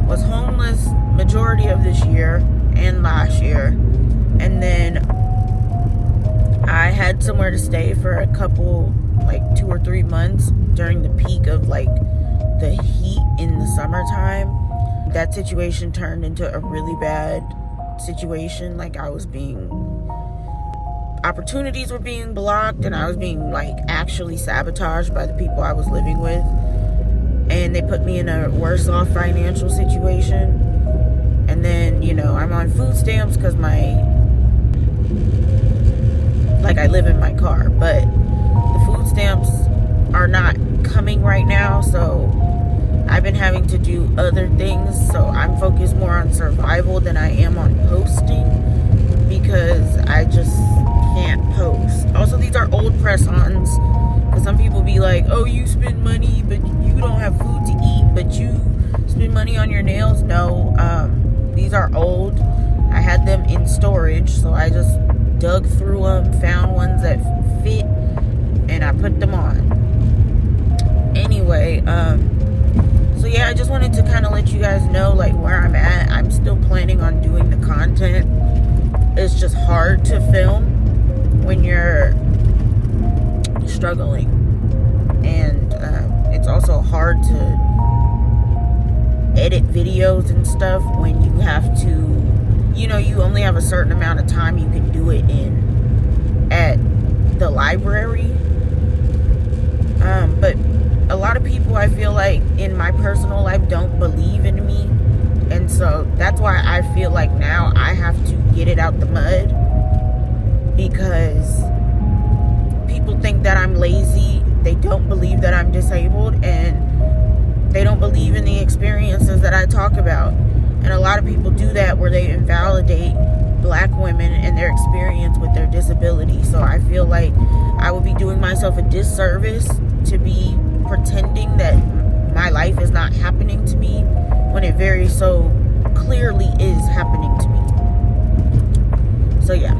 was homeless majority of this year and last year, and then I had somewhere to stay for a couple, like 2 or 3 months during the peak of like the heat in the summertime. That situation turned into a really bad situation. Like opportunities were being blocked, and I was being like actually sabotaged by the people I was living with, and they put me in a worse off financial situation. And then, you know, I'm on food stamps because I live in my car, but the food stamps are not coming right now, so I've been having to do other things. So I'm focused more on survival than I am on posting, because I just can't post. Also, these are old press-ons, because some people be like, oh, you spend money but you don't have food to eat, but you spend money on your nails. No, these are old. I had them in storage, so I just dug through them, found ones that fit, and I put them on. Anyway, so yeah, I just wanted to kind of let you guys know like where I'm at. I'm still planning on doing the content. It's just hard to film when you're struggling, and it's also hard to edit videos and stuff when you have to, you know, you only have a certain amount of time you can do it in at the library. But a lot of people, I feel like, in my personal life don't believe in me, and so that's why I feel like now I have to get it out the mud, because people think that I'm lazy. They don't believe that I'm disabled, and they don't believe in the experiences that I talk about. And a lot of people do that where they invalidate Black women and their experience with their disability. So I feel like I would be doing myself a disservice to be pretending that my life is not happening to me when it very so clearly is happening to me. So yeah.